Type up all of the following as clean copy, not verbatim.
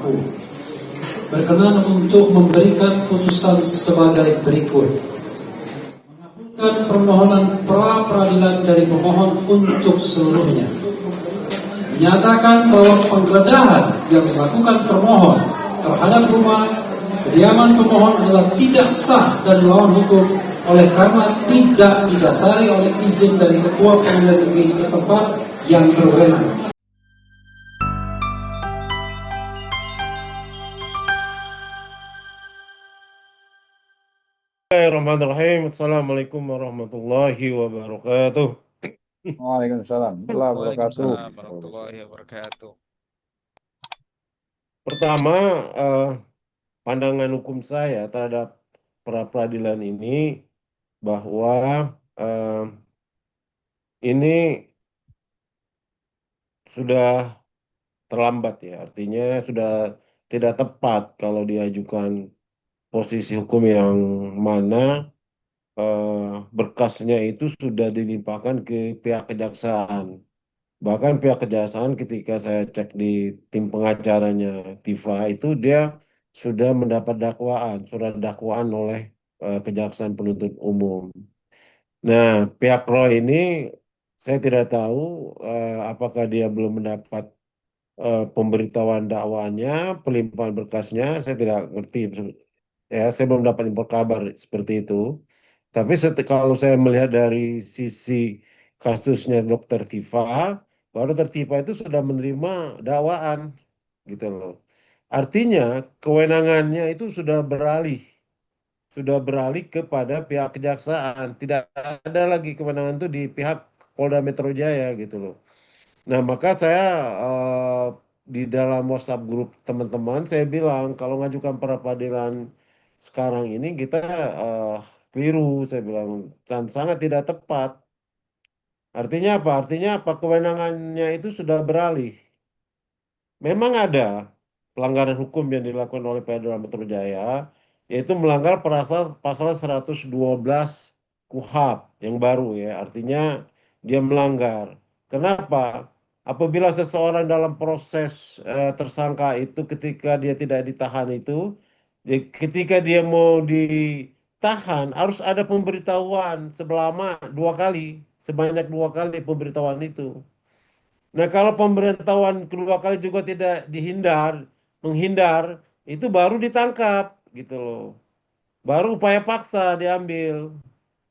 aku berkenan untuk memberikan putusan sebagai berikut. Mengabulkan permohonan pra-peradilan dari pemohon untuk seluruhnya. Menyatakan bahwa penggeledahan yang dilakukan termohon terhadap rumah kediaman pemohon adalah tidak sah dan melawan hukum oleh karena tidak didasari oleh izin dari Ketua Pengadilan Negeri setempat yang berwenang. Bismillahirrahmanirrahim. Assalamualaikum warahmatullahi wabarakatuh. Waalaikumsalam Waalaikumsalam warahmatullahi wabarakatuh. Pertama, pandangan hukum saya terhadap pra-peradilan ini bahwa ini sudah terlambat ya, artinya sudah tidak tepat kalau diajukan posisi hukum yang mana berkasnya itu sudah dilimpahkan ke pihak kejaksaan. Bahkan pihak kejaksaan ketika saya cek di tim pengacaranya Tifa itu dia sudah mendapat surat dakwaan oleh Kejaksaan Penuntut Umum. Nah, pihak Roy ini saya tidak tahu apakah dia belum mendapat pemberitahuan dakwaannya, pelimpahan berkasnya, saya tidak ngerti. Ya, saya belum dapat info kabar seperti itu. Tapi kalau saya melihat dari sisi kasusnya Dokter Tifa, bahwa Dokter Tifa itu sudah menerima dakwaan, gitu loh. Artinya kewenangannya itu sudah beralih kepada pihak kejaksaan. Tidak ada lagi kewenangan itu di pihak Polda Metro Jaya, gitu loh. Nah, maka saya di dalam WhatsApp grup teman-teman saya bilang kalau ngajukan pra peradilan sekarang ini kita keliru, saya bilang, dan sangat tidak tepat. Artinya apa? Artinya apa? Kewenangannya itu sudah beralih. Memang ada pelanggaran hukum yang dilakukan oleh Polda Metro Jaya, yaitu melanggar pasal 112 KUHP yang baru ya. Artinya dia melanggar. Kenapa? Apabila seseorang dalam proses tersangka itu ketika dia tidak ditahan itu, ketika dia mau ditahan harus ada pemberitahuan sebanyak dua kali pemberitahuan itu. Nah, kalau pemberitahuan kedua kali juga tidak menghindar, itu baru ditangkap, gitu loh. Baru upaya paksa diambil.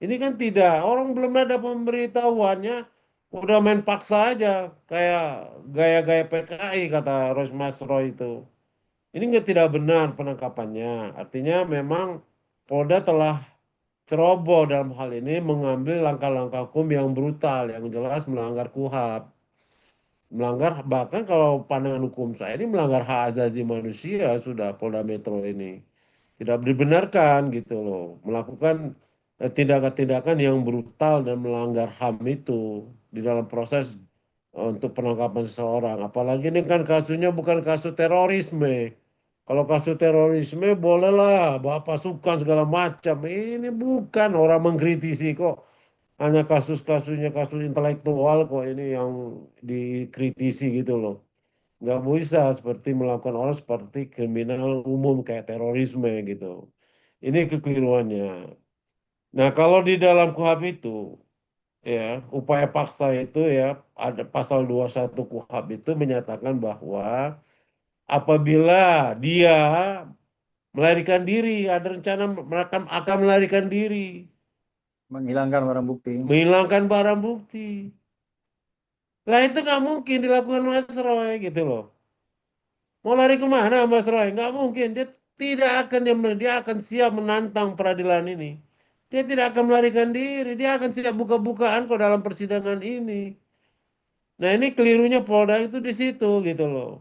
Ini kan tidak, orang belum ada pemberitahuannya, udah main paksa aja, kayak gaya-gaya PKI kata Rosmas Roy itu. Ini nggak tidak benar penangkapannya. Artinya memang Polda telah ceroboh dalam hal ini mengambil langkah-langkah hukum yang brutal, yang jelas melanggar KUHP. Melanggar, bahkan kalau pandangan hukum saya ini melanggar hak asasi manusia sudah Polda Metro ini. Tidak dibenarkan gitu loh. Melakukan tindakan-tindakan yang brutal dan melanggar HAM itu di dalam proses untuk penangkapan seseorang. Apalagi ini kan kasusnya bukan kasus terorisme. Kalau kasus terorisme bolehlah bawa pasukan segala macam. Ini bukan orang mengkritisi kok. Hanya kasus-kasusnya kasus intelektual kok ini yang dikritisi gitu loh. Nggak bisa seperti melakukan orang seperti kriminal umum kayak terorisme gitu. Ini kekeliruannya. Nah, kalau di dalam KUHP itu ya, upaya paksa itu ya ada pasal 21 KUHP itu menyatakan bahwa apabila dia melarikan diri, ada rencana akan melarikan diri, menghilangkan barang bukti. menghilangkan barang bukti. Lah itu nggak mungkin dilakukan Mas Roy gitu loh. Mau lari kemana Mas Roy? Nggak mungkin. Dia akan siap menantang peradilan ini. Dia tidak akan melarikan diri. Dia akan siap buka-bukaan kok dalam persidangan ini. Nah, ini kelirunya Polda itu di situ gitu loh.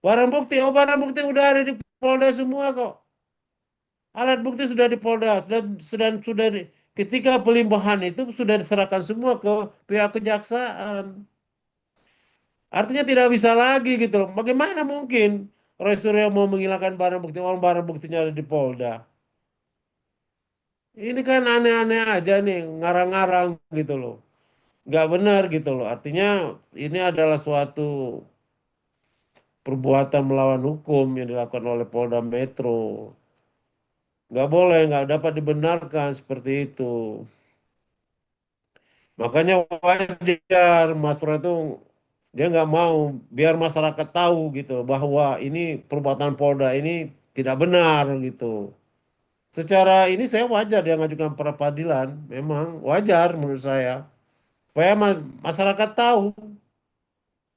Barang bukti udah ada di Polda semua kok. Alat bukti sudah di Polda, ketika pelimpahan itu sudah diserahkan semua ke pihak kejaksaan. Artinya tidak bisa lagi gitu loh. Bagaimana mungkin Roy Suryo mau menghilangkan barang buktinya ada di Polda? Ini kan aneh-aneh aja nih, ngarang-ngarang gitu loh. Nggak benar gitu loh. Artinya ini adalah suatu perbuatan melawan hukum yang dilakukan oleh Polda Metro. Nggak boleh, nggak dapat dibenarkan seperti itu. Makanya wajar Mas Pro itu dia nggak mau biar masyarakat tahu gitu bahwa ini perbuatan Polda ini tidak benar gitu. Secara ini saya wajar dia ngajukan pra peradilan, memang wajar menurut saya. Supaya masyarakat tahu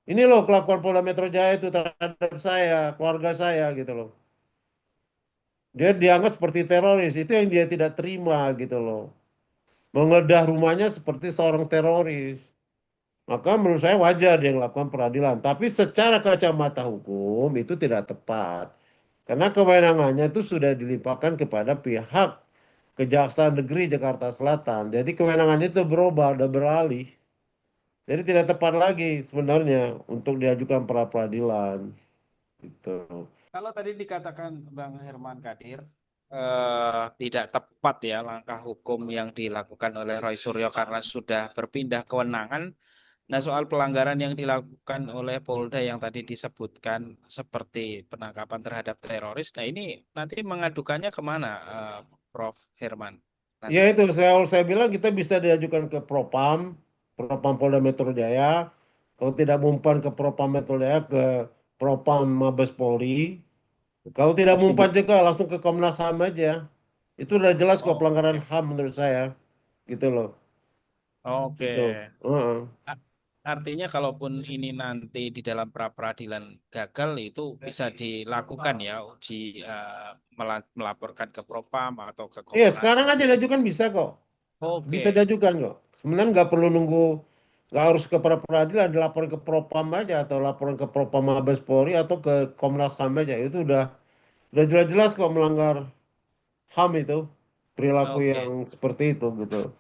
ini loh kelakuan Polda Metro Jaya itu terhadap saya, keluarga saya gitu loh. Dia dianggap seperti teroris, itu yang dia tidak terima gitu loh. Menggeledah rumahnya seperti seorang teroris. Maka menurut saya wajar dia melakukan peradilan. Tapi secara kacamata hukum itu tidak tepat. Karena kewenangannya itu sudah dilimpahkan kepada pihak Kejaksaan Negeri Jakarta Selatan. Jadi kewenangannya itu berubah, udah beralih. Jadi tidak tepat lagi sebenarnya untuk diajukan pra peradilan. Gitu. Kalau tadi dikatakan Bang Herman Kadir, tidak tepat ya langkah hukum yang dilakukan oleh Roy Suryo karena sudah berpindah kewenangan. Nah, soal pelanggaran yang dilakukan oleh Polda yang tadi disebutkan seperti penangkapan terhadap teroris, nah ini nanti mengadukannya kemana, Prof. Herman? Ya Nanti. itu saya bilang kita bisa diajukan ke Propam, Propam Polda Metro Jaya. Kalau tidak mempan ke Propam Metro Jaya ke Propam Mabes Polri. Kalau tidak Opsi mempan juga langsung ke Komnas HAM aja. Itu udah jelas kok Oh, pelanggaran oke. HAM menurut saya. Gitu loh. Oke. Gitu. Heeh. A- Artinya kalaupun ini nanti di dalam pra peradilan gagal itu bisa dilakukan ya uji, melaporkan ke Propam atau ke Iya, Komnas sekarang aja gitu. diajukan bisa kok. Bisa Oke. diajukan kok. Sebenarnya nggak perlu nunggu, nggak harus ke pra peradilan, dilaporin ke Propam aja atau laporan ke Propam Mabes Polri atau ke Komnas HAM aja. Itu udah jelas-jelas kok melanggar HAM itu, perilaku yang Oke. seperti itu gitu.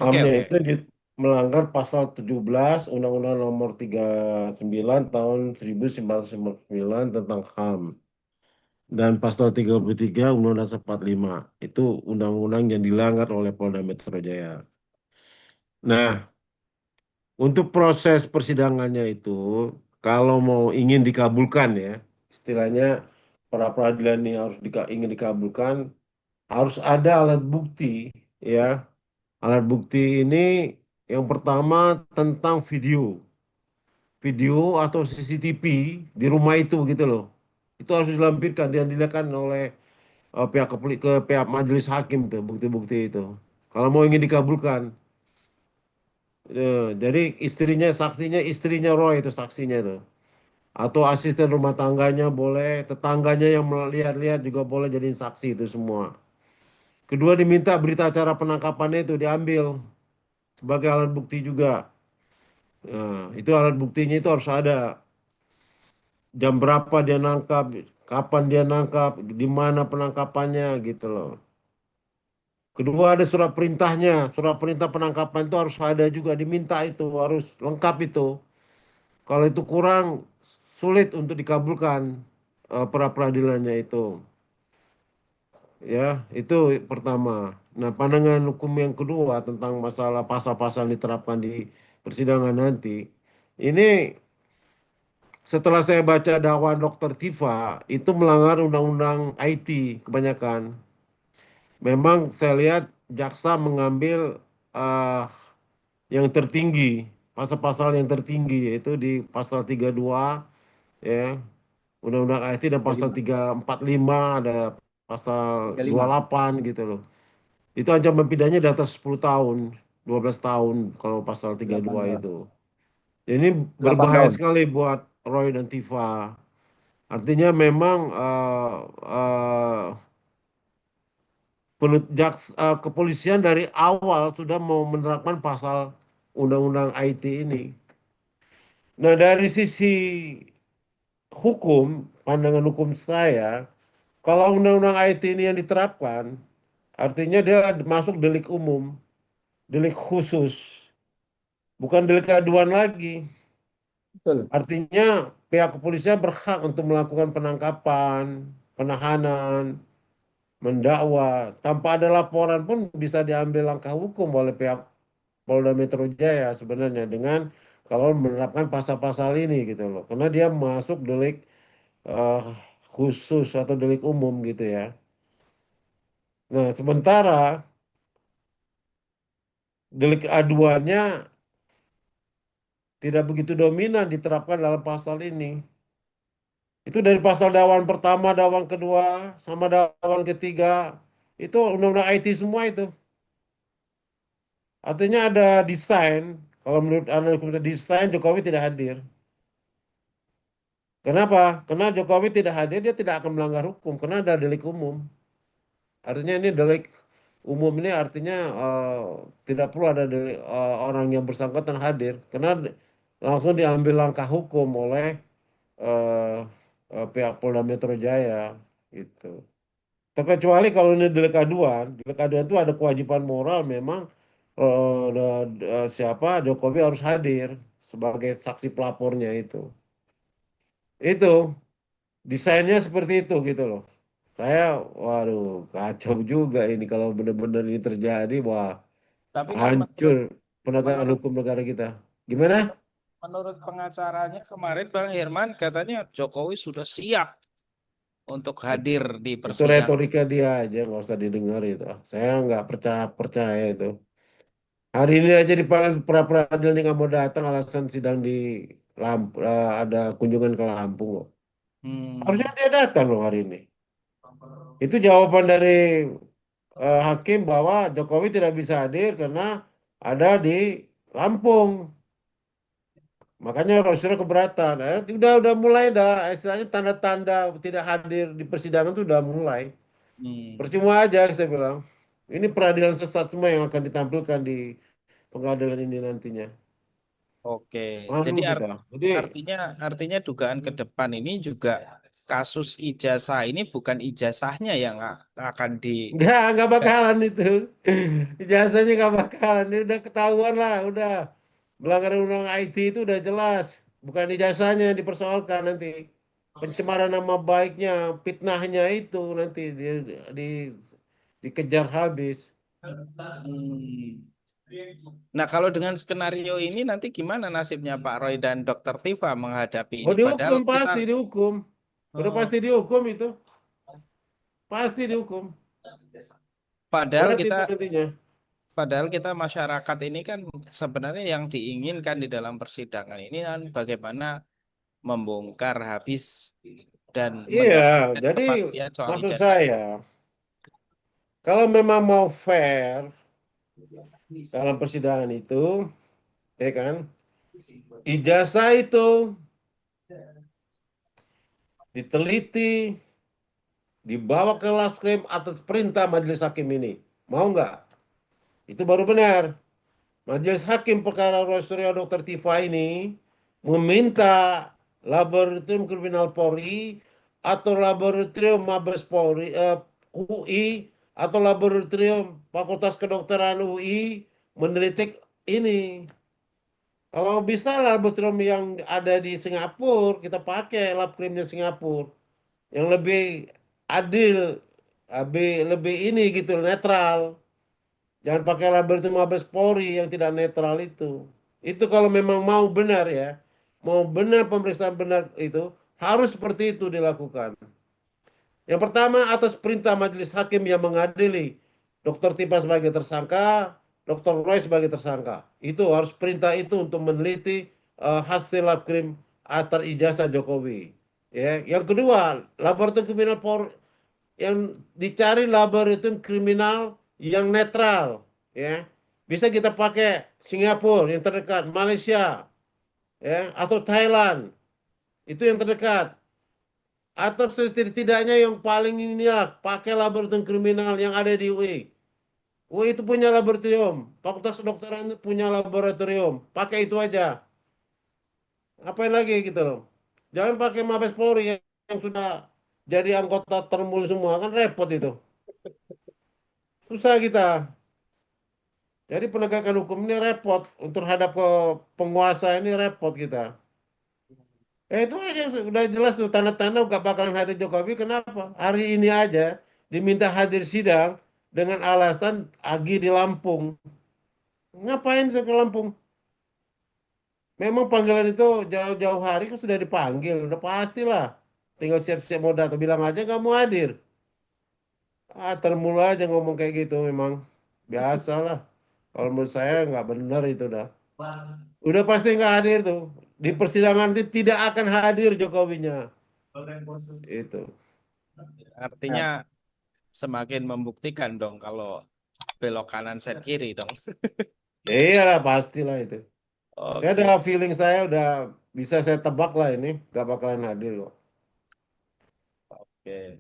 Oke, HAM-nya oke. itu melanggar pasal 17 Undang-Undang Nomor 39 Tahun 1999 tentang HAM dan pasal 33 Undang-Undang 45 itu undang-undang yang dilanggar oleh Polda Metro Jaya. Nah, untuk proses persidangannya itu kalau mau ingin dikabulkan ya, istilahnya pra peradilan ini harus ingin dikabulkan harus ada alat bukti ya. Alat bukti ini yang pertama tentang video atau CCTV di rumah itu gitu loh. Itu harus dilampirkan dan dilihatkan oleh ke pihak majelis hakim tuh bukti-bukti itu. Kalau mau ingin dikabulkan. Jadi saksinya istrinya Roy itu saksinya itu. Atau asisten rumah tangganya boleh, tetangganya yang melihat-lihat juga boleh jadi saksi itu semua. Kedua diminta berita acara penangkapannya itu diambil sebagai alat bukti juga. Nah, itu alat buktinya itu harus ada. Jam berapa dia nangkap, kapan dia nangkap, di mana penangkapannya gitu loh. Kedua ada surat perintahnya, surat perintah penangkapan itu harus ada juga diminta itu, harus lengkap itu. Kalau itu kurang sulit untuk dikabulkan pra peradilannya itu. Ya, itu pertama. Nah, pandangan hukum yang kedua tentang masalah pasal-pasal yang diterapkan di persidangan nanti. Ini setelah saya baca dakwaan Dr. Tifa, itu melanggar undang-undang IT kebanyakan. Memang saya lihat jaksa mengambil eh, yang tertinggi, pasal-pasal yang tertinggi yaitu di pasal 32 ya, undang-undang IT dan pasal 35. 345 ada pasal 35. 28 gitu loh. Itu ancaman pidananya di atas 10 tahun, 12 tahun kalau pasal 32 8 tahun. itu. Ini 8 berbahaya tahun. sekali buat Roy dan Tifa. Artinya memang kepolisian dari awal sudah mau menerapkan pasal undang-undang IT ini. Nah, dari sisi hukum, pandangan hukum saya, kalau undang-undang IT ini yang diterapkan, artinya dia masuk delik umum, delik khusus, bukan delik aduan lagi. Betul. Artinya pihak kepolisian berhak untuk melakukan penangkapan, penahanan, mendakwa tanpa ada laporan pun bisa diambil langkah hukum oleh pihak Polda Metro Jaya sebenarnya dengan kalau menerapkan pasal-pasal ini gitu loh. Karena dia masuk delik eh, khusus atau delik umum gitu ya. Nah, sementara delik aduannya tidak begitu dominan diterapkan dalam pasal ini. Itu dari pasal dakwaan pertama, dakwaan kedua, sama dakwaan ketiga. Itu undang-undang IT semua itu. Artinya ada desain. Kalau menurut analis hukum desain Jokowi tidak hadir. Kenapa? Karena Jokowi tidak hadir, dia tidak akan melanggar hukum karena ada delik umum. Artinya ini delik umum ini artinya tidak perlu ada orang yang bersangkutan hadir karena langsung diambil langkah hukum oleh eh, pihak Polda Metro Jaya gitu. Terkecuali kalau ini delik aduan itu ada kewajiban moral memang siapa Jokowi harus hadir sebagai saksi pelapornya itu. Itu desainnya seperti itu gitu loh. Saya, waduh, kacau juga ini kalau benar-benar ini terjadi, wah, Tapi kan hancur penegakan menurut hukum negara kita. Gimana? menurut pengacaranya kemarin Bang Herman katanya Jokowi sudah siap untuk Itu, hadir di itu persidangan. retorika dia aja, nggak usah didengar itu. Saya nggak percaya percaya itu. Hari ini aja dipanggil pra peradilan ini nggak mau datang alasan sidang di ada kunjungan ke Lampung kok. Harusnya Hmm, dia datang loh hari ini. Itu jawaban dari hakim bahwa Jokowi tidak bisa hadir karena ada di Lampung. Makanya Rosario keberatan. Udah mulai dah istilahnya tanda-tanda tidak hadir di persidangan itu udah mulai. hmm. Percuma aja saya bilang. Ini peradilan sesat semua yang akan ditampilkan di pengadilan ini nantinya. Oke, Malu jadi kita. Jadi artinya artinya dugaan ke depan ini juga kasus ijazah ini bukan ijazahnya yang akan di nggak bakalan itu. Ijazahnya nggak bakalan. Ini udah ketahuan lah, udah. Melanggar undang IT itu udah jelas. Bukan ijazahnya yang dipersoalkan nanti. Pencemaran nama baiknya, fitnahnya itu nanti dikejar habis. Hmm. Nah, kalau dengan skenario ini nanti gimana nasibnya Pak Roy dan Dokter Tiva menghadapi Oh ini? Padahal dihukum kita pasti dihukum. Udah eh, pasti dihukum itu. Pasti dihukum. padahal Berat kita itu nantinya. padahal kita masyarakat ini kan sebenarnya yang diinginkan di dalam persidangan ini kan bagaimana membongkar habis dan Iya, mendapatkan jadi kepastian soal maksud ijazah saya, kalau memang mau fair dalam persidangan itu, ya kan, ijazah itu diteliti, dibawa ke Laskrim atas perintah majelis hakim ini. Mau nggak? Itu baru benar. Majelis Hakim Perkara Roy Suryo Dr. Tifa ini meminta Laboratorium Kriminal Polri atau Laboratorium Mabes Polri, UI atau Laboratorium Fakultas Kedokteran UI meneliti ini. Kalau bisa laboratorium yang ada di Singapura, kita pakai lab krimnya Singapura yang lebih adil, lebih ini gitu, netral. Jangan pakai laboratorium Mabes Polri yang tidak netral itu. Itu kalau memang mau benar ya, mau benar pemeriksaan benar itu, harus seperti itu dilakukan. Yang pertama atas perintah majelis hakim yang mengadili Dr. Tipa sebagai tersangka, Dr. Roy sebagai tersangka. Itu harus perintah itu untuk meneliti hasil lab krim atar ijazah Jokowi. Ya, yang kedua, laboratorium kriminal Polri yang dicari laboratorium kriminal yang netral, ya. Bisa kita pakai Singapura yang terdekat, Malaysia, ya, atau Thailand, itu yang terdekat. Atau setidaknya yang paling ini ya, pakai laboratorium kriminal yang ada di UI. UI itu punya laboratorium, Fakultas Kedokteran itu punya laboratorium, pakai itu aja. Apain lagi gitu loh. Jangan pakai Mabes Polri yang sudah jadi anggota termul semua, kan repot itu. Susah kita. Jadi penegakan hukum ini repot untuk hadap ke penguasa ini repot kita. Itu aja udah jelas tuh tanda-tanda gak bakalan hadir Jokowi. Kenapa? Hari ini aja diminta hadir sidang dengan alasan Agi di Lampung. Ngapain itu ke Lampung? Memang panggilan itu jauh-jauh hari kan sudah dipanggil, udah pastilah. Tinggal siap-siap mau datang, bilang aja nggak mau hadir. Termulu aja ngomong kayak gitu memang. Biasalah. Kalau menurut saya nggak benar itu dah. Udah pasti nggak hadir tuh. Di persidangan nanti tidak akan hadir Jokowinya. Itu. Artinya semakin membuktikan dong kalau belok kanan set kiri dong. Iya lah pastilah itu. Saya Oke. ada feeling saya udah bisa saya tebak lah ini nggak bakalan hadir kok. Oke.